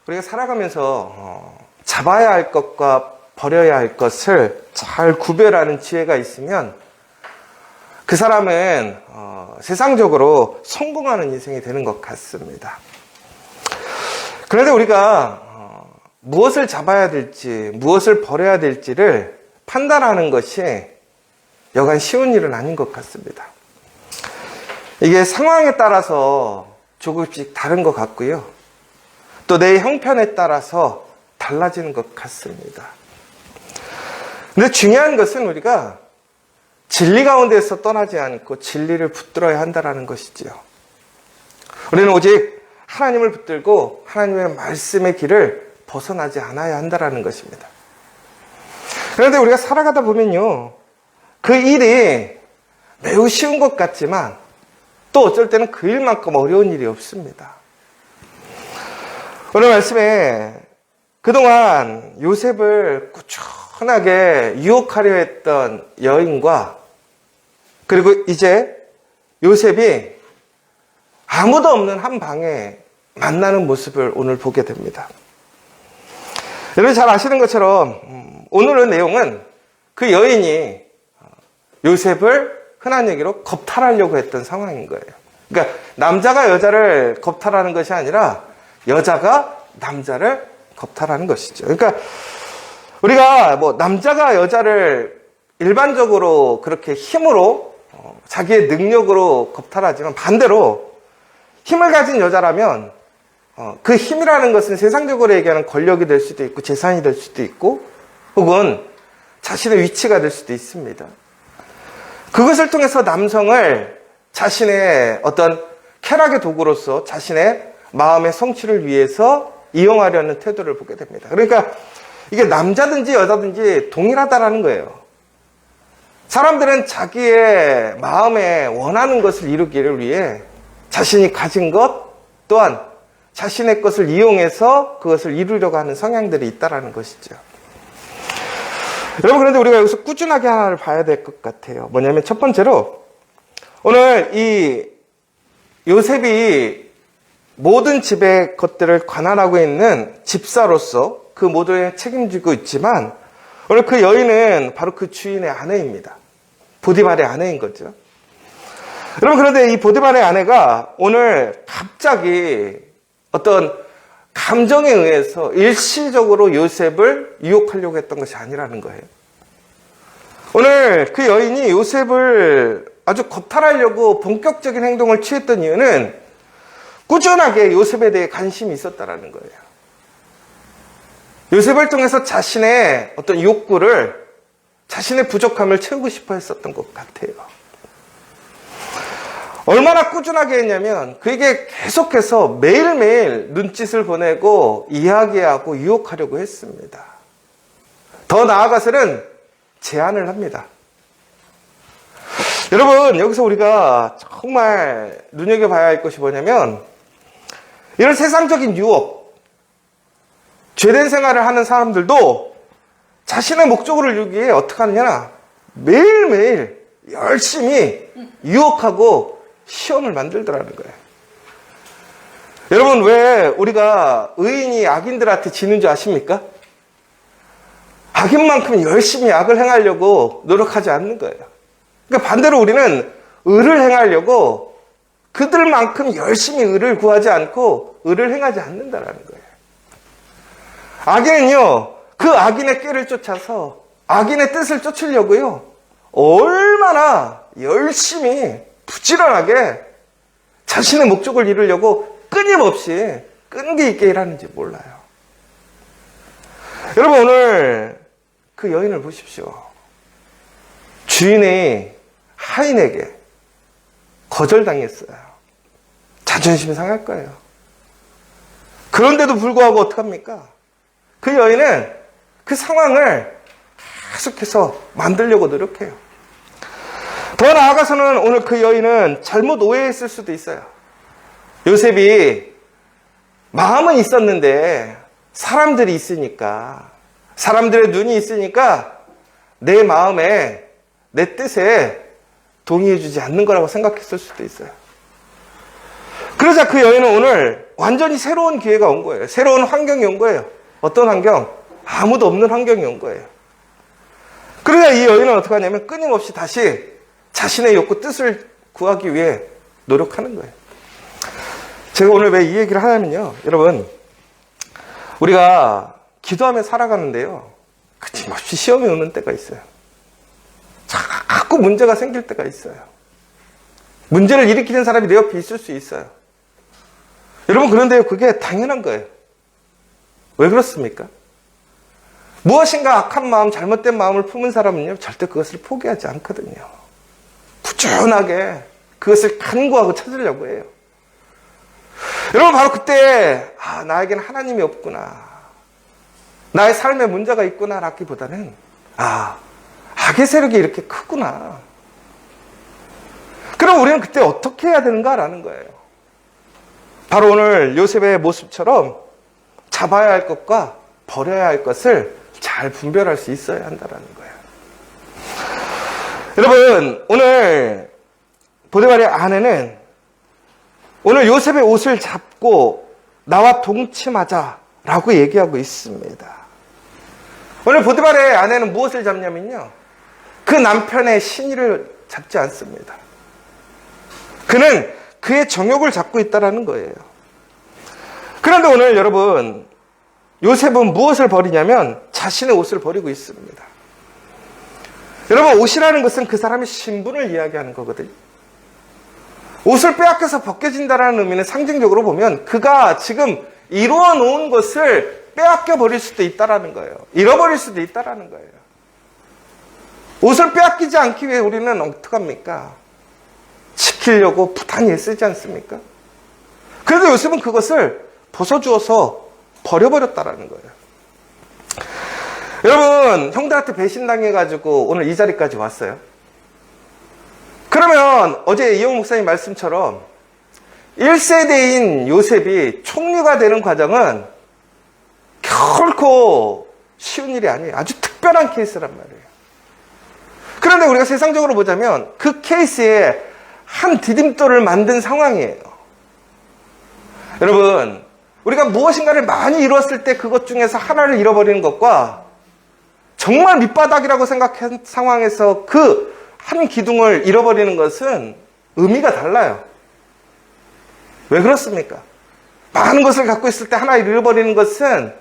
우리가 살아가면서 잡아야 할 것과 버려야 할 것을 잘 구별하는 지혜가 있으면 그 사람은 세상적으로 성공하는 인생이 되는 것 같습니다. 그런데 우리가 무엇을 잡아야 될지 무엇을 버려야 될지를 판단하는 것이 여간 쉬운 일은 아닌 것 같습니다. 이게 상황에 따라서 조금씩 다른 것 같고요. 또 내 형편에 따라서 달라지는 것 같습니다. 근데 중요한 것은 우리가 진리 가운데서 떠나지 않고 진리를 붙들어야 한다는 것이지요. 우리는 오직 하나님을 붙들고 하나님의 말씀의 길을 벗어나지 않아야 한다는 것입니다. 그런데 우리가 살아가다 보면요, 그 일이 매우 쉬운 것 같지만 또 어쩔 때는 그 일만큼 어려운 일이 없습니다. 오늘 말씀에 그동안 요셉을 꾸준하게 유혹하려 했던 여인과 그리고 이제 요셉이 아무도 없는 한 방에 만나는 모습을 오늘 보게 됩니다. 여러분 잘 아시는 것처럼 오늘의 내용은 그 여인이 요셉을 흔한 얘기로 겁탈하려고 했던 상황인 거예요. 그러니까 남자가 여자를 겁탈하는 것이 아니라 여자가 남자를 겁탈하는 것이죠. 그러니까 우리가 남자가 여자를 일반적으로 그렇게 힘으로 자기의 능력으로 겁탈하지만 반대로 힘을 가진 여자라면 그 힘이라는 것은 세상적으로 얘기하는 권력이 될 수도 있고 재산이 될 수도 있고 혹은 자신의 위치가 될 수도 있습니다. 그것을 통해서 남성을 자신의 어떤 쾌락의 도구로서 자신의 마음의 성취를 위해서 이용하려는 태도를 보게 됩니다. 그러니까 이게 남자든지 여자든지 동일하다라는 거예요. 사람들은 자기의 마음에 원하는 것을 이루기를 위해 자신이 가진 것 또한 자신의 것을 이용해서 그것을 이루려고 하는 성향들이 있다는 것이죠. 여러분, 그런데 우리가 여기서 꾸준하게 하나를 봐야 될 것 같아요. 뭐냐면 첫 번째로 오늘 이 요셉이 모든 집의 것들을 관할하고 있는 집사로서 그 모두에 책임지고 있지만 오늘 그 여인은 바로 그 주인의 아내입니다. 보디발의 아내인 거죠. 여러분, 그런데 이 보디발의 아내가 오늘 갑자기 어떤 감정에 의해서 일시적으로 요셉을 유혹하려고 했던 것이 아니라는 거예요. 오늘 그 여인이 요셉을 아주 겁탈하려고 본격적인 행동을 취했던 이유는 꾸준하게 요셉에 대해 관심이 있었다라는 거예요. 요셉을 통해서 자신의 어떤 욕구를, 자신의 부족함을 채우고 싶어 했었던 것 같아요. 얼마나 꾸준하게 했냐면 그에게 계속해서 매일매일 눈짓을 보내고 이야기하고 유혹하려고 했습니다. 더 나아가서는 제안을 합니다. 여러분, 여기서 우리가 정말 눈여겨봐야 할 것이 뭐냐면 이런 세상적인 유혹, 죄된 생활을 하는 사람들도 자신의 목적을 이루기 위해 어떻게 하느냐, 매일매일 열심히 유혹하고 시험을 만들더라는 거예요. 여러분, 왜 우리가 의인이 악인들한테 지는 줄 아십니까? 악인만큼 열심히 악을 행하려고 노력하지 않는 거예요. 그러니까 반대로 우리는 의를 행하려고 그들만큼 열심히 의를 구하지 않고 의를 행하지 않는다는 거예요. 악인은요, 그 악인의 꾀를 쫓아서 악인의 뜻을 쫓으려고요, 얼마나 열심히 부지런하게 자신의 목적을 이루려고 끊임없이 끈기 있게 일하는지 몰라요. 여러분, 오늘 그 여인을 보십시오. 주인이 하인에게 거절당했어요. 자존심이 상할 거예요. 그런데도 불구하고 어떡합니까? 그 여인은 그 상황을 계속해서 만들려고 노력해요. 더 나아가서는 오늘 그 여인은 잘못 오해했을 수도 있어요. 요셉이 마음은 있었는데 사람들이 있으니까, 사람들의 눈이 있으니까 내 마음에, 내 뜻에 동의해주지 않는 거라고 생각했을 수도 있어요. 그러자 그 여인은 오늘 완전히 새로운 기회가 온 거예요. 새로운 환경이 온 거예요. 어떤 환경? 아무도 없는 환경이 온 거예요. 그러자 이 여인은 어떻게 하냐면 끊임없이 다시 자신의 욕구 뜻을 구하기 위해 노력하는 거예요. 제가 오늘 왜 이 얘기를 하냐면요. 여러분, 우리가 기도하며 살아가는데요. 끊임없이 시험이 오는 때가 있어요. 자꾸 문제가 생길 때가 있어요. 문제를 일으키는 사람이 내 옆에 있을 수 있어요. 여러분, 그런데 그게 당연한 거예요. 왜 그렇습니까? 무엇인가 악한 마음, 잘못된 마음을 품은 사람은요, 절대 그것을 포기하지 않거든요. 꾸준하게 그것을 간구하고 찾으려고 해요. 여러분, 바로 그때, 나에게는 하나님이 없구나. 나의 삶에 문제가 있구나, 라기보다는, 악의 세력이 이렇게 크구나. 그럼 우리는 그때 어떻게 해야 되는가라는 거예요. 바로 오늘 요셉의 모습처럼 잡아야 할 것과 버려야 할 것을 잘 분별할 수 있어야 한다는 거예요. 여러분, 오늘 보디발의 아내는 오늘 요셉의 옷을 잡고 나와 동침하자라고 얘기하고 있습니다. 오늘 보디발의 아내는 무엇을 잡냐면요, 그 남편의 신의를 잡지 않습니다. 그는 그의 정욕을 잡고 있다는 거예요. 그런데 오늘 여러분, 요셉은 무엇을 버리냐면 자신의 옷을 버리고 있습니다. 여러분, 옷이라는 것은 그 사람의 신분을 이야기하는 거거든요. 옷을 빼앗겨서 벗겨진다는 의미는 상징적으로 보면 그가 지금 이루어 놓은 것을 빼앗겨 버릴 수도 있다는 거예요. 잃어버릴 수도 있다는 거예요. 옷을 빼앗기지 않기 위해 우리는 어떡합니까? 지키려고 부단히 애쓰지 않습니까? 그래도 요셉은 그것을 벗어주어서 버려버렸다라는 거예요. 여러분, 형들한테 배신당해가지고 오늘 이 자리까지 왔어요. 그러면 어제 이용 목사님 말씀처럼 1세대인 요셉이 총리가 되는 과정은 결코 쉬운 일이 아니에요. 아주 특별한 케이스란 말이에요. 그런데 우리가 세상적으로 보자면 그 케이스에 한 디딤돌을 만든 상황이에요. 여러분, 우리가 무엇인가를 많이 이루었을 때 그것 중에서 하나를 잃어버리는 것과 정말 밑바닥이라고 생각한 상황에서 그 한 기둥을 잃어버리는 것은 의미가 달라요. 왜 그렇습니까? 많은 것을 갖고 있을 때 하나 잃어버리는 것은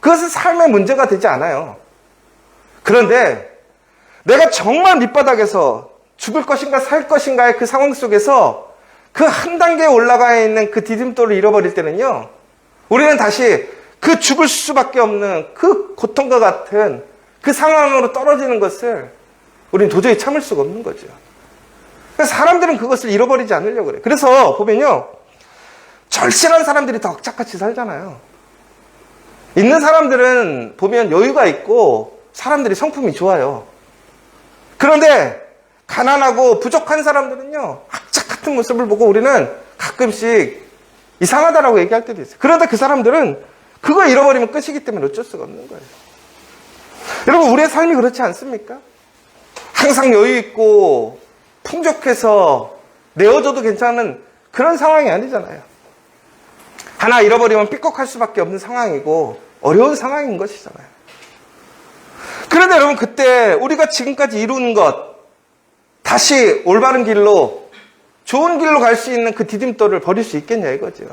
그것은 삶의 문제가 되지 않아요. 그런데 내가 정말 밑바닥에서 죽을 것인가 살 것인가의 그 상황 속에서 그 한 단계에 올라가 있는 그 디딤돌을 잃어버릴 때는요, 우리는 다시 그 죽을 수밖에 없는 그 고통과 같은 그 상황으로 떨어지는 것을 우리는 도저히 참을 수가 없는 거죠. 그래서 사람들은 그것을 잃어버리지 않으려고 그래요. 그래서 보면요, 절실한 사람들이 더 악착같이 살잖아요. 있는 사람들은 보면 여유가 있고 사람들이 성품이 좋아요. 그런데 가난하고 부족한 사람들은요, 악착 같은 모습을 보고 우리는 가끔씩 이상하다라고 얘기할 때도 있어요. 그런데 그 사람들은 그거 잃어버리면 끝이기 때문에 어쩔 수가 없는 거예요. 여러분, 우리의 삶이 그렇지 않습니까? 항상 여유 있고 풍족해서 내어줘도 괜찮은 그런 상황이 아니잖아요. 하나 잃어버리면 삐걱할 수밖에 없는 상황이고 어려운 상황인 것이잖아요. 그런데 여러분, 그때 우리가 지금까지 이룬 것, 다시 올바른 길로, 좋은 길로 갈 수 있는 그 디딤돌을 버릴 수 있겠냐 이거죠.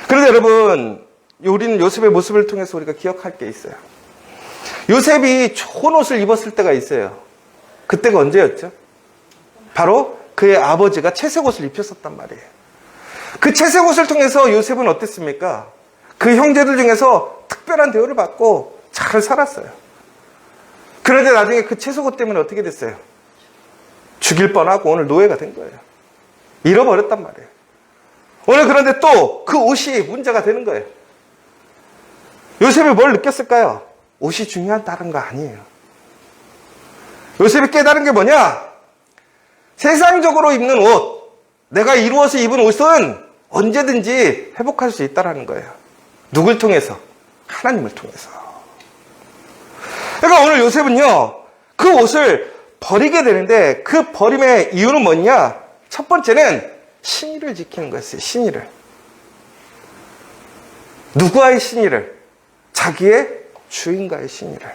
그런데 여러분, 우리는 요셉의 모습을 통해서 우리가 기억할 게 있어요. 요셉이 좋은 옷을 입었을 때가 있어요. 그때가 언제였죠? 바로 그의 아버지가 채색 옷을 입혔었단 말이에요. 그 채색 옷을 통해서 요셉은 어땠습니까? 그 형제들 중에서 특별한 대우를 받고 잘 살았어요. 그런데 나중에 그 채색 옷 때문에 어떻게 됐어요? 죽일 뻔하고 오늘 노예가 된 거예요. 잃어버렸단 말이에요. 오늘 그런데 또 그 옷이 문제가 되는 거예요. 요셉이 뭘 느꼈을까요? 옷이 중요하다는 거 아니에요. 요셉이 깨달은 게 뭐냐? 세상적으로 입는 옷, 내가 이루어서 입은 옷은 언제든지 회복할 수 있다는 거예요. 누굴 통해서? 하나님을 통해서. 그러니까 오늘 요셉은요, 그 옷을 버리게 되는데 그 버림의 이유는 뭐냐? 첫 번째는 신의를 지키는 거였어요. 신의를. 누구와의 신의를? 자기의 주인과의 신의를.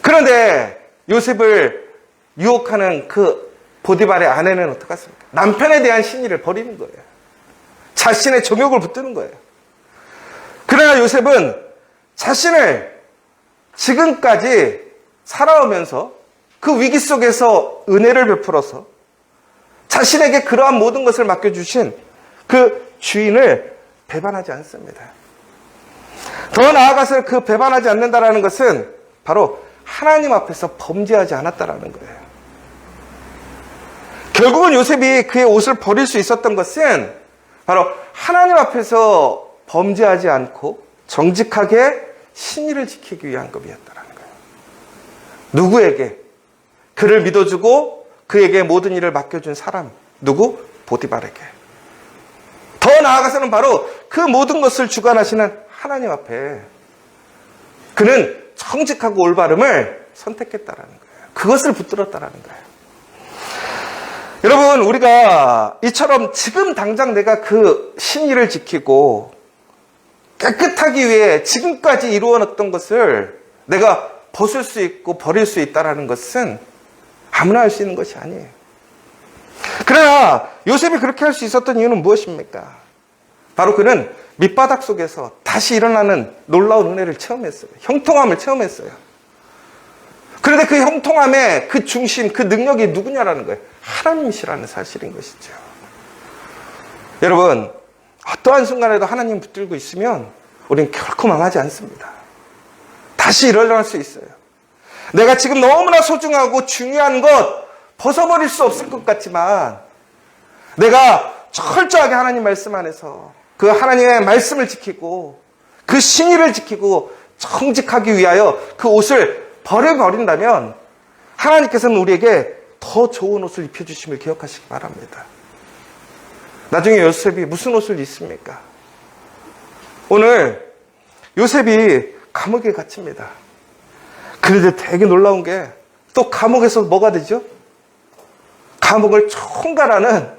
그런데 요셉을 유혹하는 그 보디발의 아내는 어떡하습니까? 남편에 대한 신의를 버리는 거예요. 자신의 정욕을 붙드는 거예요. 그러나 요셉은 자신을 지금까지 살아오면서 그 위기 속에서 은혜를 베풀어서 자신에게 그러한 모든 것을 맡겨주신 그 주인을 배반하지 않습니다. 더 나아가서 그 배반하지 않는다라는 것은 바로 하나님 앞에서 범죄하지 않았다라는 거예요. 결국은 요셉이 그의 옷을 버릴 수 있었던 것은 바로 하나님 앞에서 범죄하지 않고 정직하게 신의를 지키기 위한 것이었다라는 거예요. 누구에게? 그를 믿어주고 그에게 모든 일을 맡겨준 사람. 누구? 보디발에게. 더 나아가서는 바로 그 모든 것을 주관하시는 하나님 앞에 그는 정직하고 올바름을 선택했다라는 거예요. 그것을 붙들었다라는 거예요. 여러분, 우리가 이처럼 지금 당장 내가 그 신의를 지키고 깨끗하기 위해 지금까지 이루어놨던 것을 내가 벗을 수 있고 버릴 수 있다는 것은 아무나 할 수 있는 것이 아니에요. 그러나 요셉이 그렇게 할 수 있었던 이유는 무엇입니까? 바로 그는 밑바닥 속에서 다시 일어나는 놀라운 은혜를 체험했어요. 형통함을 체험했어요. 그런데 그 형통함의 그 중심, 그 능력이 누구냐라는 거예요. 하나님이시라는 사실인 것이죠. 여러분, 어떠한 순간에도 하나님 붙들고 있으면 우리는 결코 망하지 않습니다. 다시 일어날 수 있어요. 내가 지금 너무나 소중하고 중요한 것 벗어버릴 수 없을 것 같지만 내가 철저하게 하나님 말씀 안에서 그 하나님의 말씀을 지키고 그 신의를 지키고 정직하기 위하여 그 옷을 버린다면 하나님께서는 우리에게 더 좋은 옷을 입혀주심을 기억하시기 바랍니다. 나중에 요셉이 무슨 옷을 입습니까? 오늘 요셉이 감옥에 갇힙니다. 그런데 되게 놀라운 게 또 감옥에서 뭐가 되죠? 감옥을 총괄하는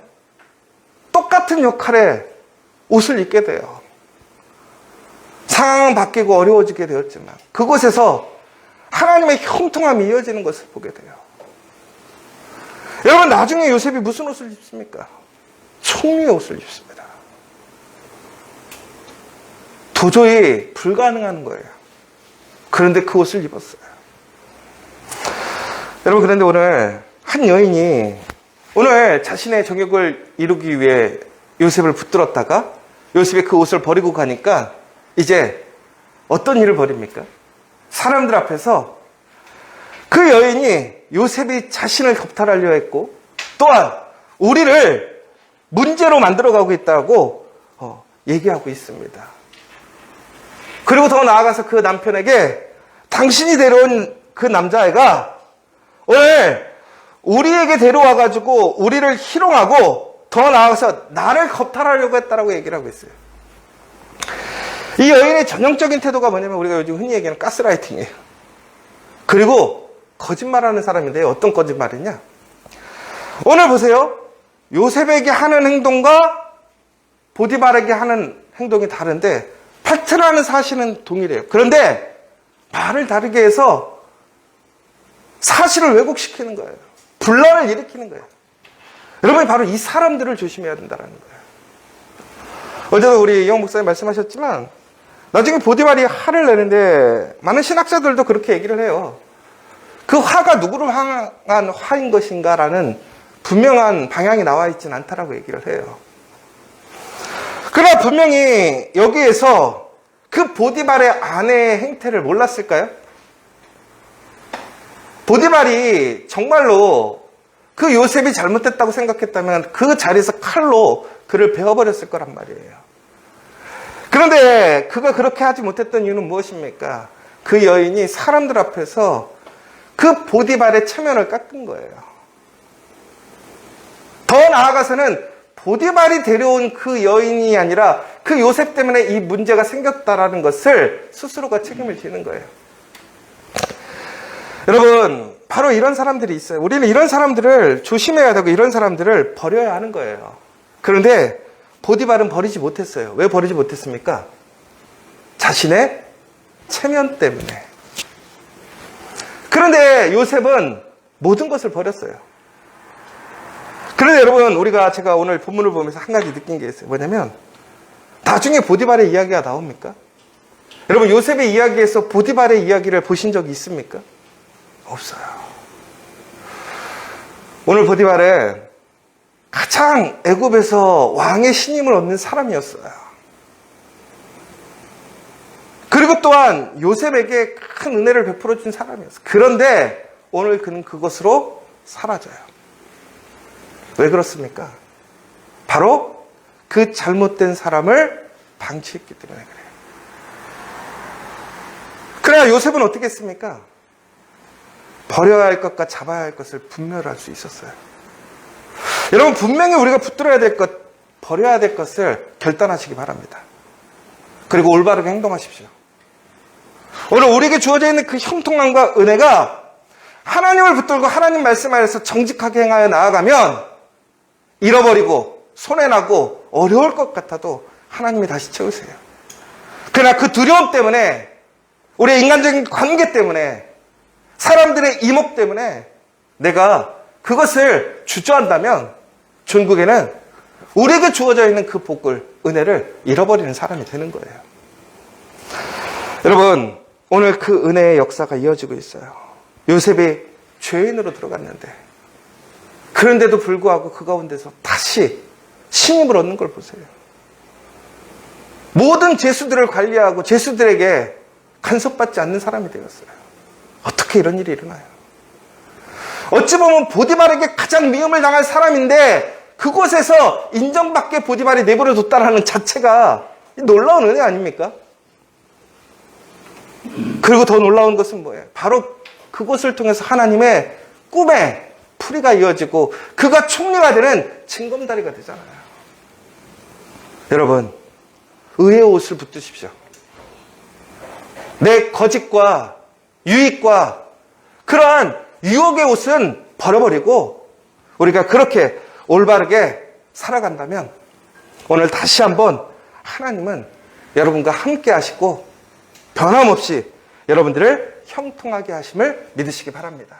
똑같은 역할의 옷을 입게 돼요. 상황은 바뀌고 어려워지게 되었지만 그곳에서 하나님의 형통함이 이어지는 것을 보게 돼요. 여러분, 나중에 요셉이 무슨 옷을 입습니까? 총리의 옷을 입습니다. 도저히 불가능한 거예요. 그런데 그 옷을 입었어요. 여러분, 그런데 오늘 한 여인이 오늘 자신의 정욕을 이루기 위해 요셉을 붙들었다가 요셉이 그 옷을 버리고 가니까 이제 어떤 일을 벌입니까? 사람들 앞에서 그 여인이 요셉이 자신을 겁탈하려 했고 또한 우리를 문제로 만들어가고 있다고 얘기하고 있습니다. 그리고 더 나아가서 그 남편에게 당신이 데려온 그 남자애가 오늘 우리에게 데려와가지고 우리를 희롱하고 더 나아가서 나를 겁탈하려고 했다라고 얘기를 하고 있어요. 이 여인의 전형적인 태도가 뭐냐면 우리가 요즘 흔히 얘기하는 가스라이팅이에요. 그리고 거짓말하는 사람인데 어떤 거짓말이냐? 오늘 보세요. 요셉에게 하는 행동과 보디발에게 하는 행동이 다른데 팩트라는 사실은 동일해요. 그런데 말을 다르게 해서 사실을 왜곡시키는 거예요. 분란을 일으키는 거예요. 여러분이 바로 이 사람들을 조심해야 된다는 거예요. 어제도 우리 이영 목사님 말씀하셨지만 나중에 보디발이 화를 내는데 많은 신학자들도 그렇게 얘기를 해요. 그 화가 누구를 향한 화인 것인가라는 분명한 방향이 나와 있지는 않다라고 얘기를 해요. 그러나 분명히 여기에서 그 보디발의 아내의 행태를 몰랐을까요? 보디발이 정말로 그 요셉이 잘못됐다고 생각했다면 그 자리에서 칼로 그를 베어버렸을 거란 말이에요. 그런데 그가 그렇게 하지 못했던 이유는 무엇입니까? 그 여인이 사람들 앞에서 그 보디발의 체면을 깎은 거예요. 더 나아가서는 보디발이 데려온 그 여인이 아니라 그 요셉 때문에 이 문제가 생겼다라는 것을 스스로가 책임을 지는 거예요. 여러분, 바로 이런 사람들이 있어요. 우리는 이런 사람들을 조심해야 되고 이런 사람들을 버려야 하는 거예요. 그런데 보디발은 버리지 못했어요. 왜 버리지 못했습니까? 자신의 체면 때문에. 그런데 요셉은 모든 것을 버렸어요. 그런데 여러분, 제가 오늘 본문을 보면서 한 가지 느낀 게 있어요. 뭐냐면, 나중에 보디발의 이야기가 나옵니까? 여러분, 요셉의 이야기에서 보디발의 이야기를 보신 적이 있습니까? 없어요. 오늘 보디발은 가장 애굽에서 왕의 신임을 얻는 사람이었어요. 그리고 또한 요셉에게 큰 은혜를 베풀어 준 사람이었어요. 그런데 오늘 그는 그것으로 사라져요. 왜 그렇습니까? 바로 그 잘못된 사람을 방치했기 때문에 그래요. 그래야 요셉은 어떻게 했습니까? 버려야 할 것과 잡아야 할 것을 분별할 수 있었어요. 여러분, 분명히 우리가 붙들어야 될 것, 버려야 될 것을 결단하시기 바랍니다. 그리고 올바르게 행동하십시오. 오늘 우리에게 주어져 있는 그 형통함과 은혜가 하나님을 붙들고 하나님 말씀 안에서 정직하게 행하여 나아가면 잃어버리고 손해나고 어려울 것 같아도 하나님이 다시 채우세요. 그러나 그 두려움 때문에, 우리의 인간적인 관계 때문에, 사람들의 이목 때문에 내가 그것을 주저한다면 결국에는 우리에게 주어져 있는 그 복을, 은혜를 잃어버리는 사람이 되는 거예요. 여러분, 오늘 그 은혜의 역사가 이어지고 있어요. 요셉이 죄인으로 들어갔는데, 그런데도 불구하고 그 가운데서 다시 신임을 얻는 걸 보세요. 모든 죄수들을 관리하고 죄수들에게 간섭받지 않는 사람이 되었어요. 어떻게 이런 일이 일어나요? 어찌 보면 보디발에게 가장 미움을 당한 사람인데 그곳에서 인정받게 보디발이 내버려 뒀다는 자체가 놀라운 은혜 아닙니까? 그리고 더 놀라운 것은 뭐예요? 바로 그곳을 통해서 하나님의 꿈에 풀이가 이어지고 그가 총리가 되는 징검다리가 되잖아요. 여러분, 의의 옷을 붙드십시오. 내 거짓과 유익과 그러한 유혹의 옷은 버려버리고 우리가 그렇게 올바르게 살아간다면 오늘 다시 한번 하나님은 여러분과 함께 하시고 변함없이 여러분들을 형통하게 하심을 믿으시기 바랍니다.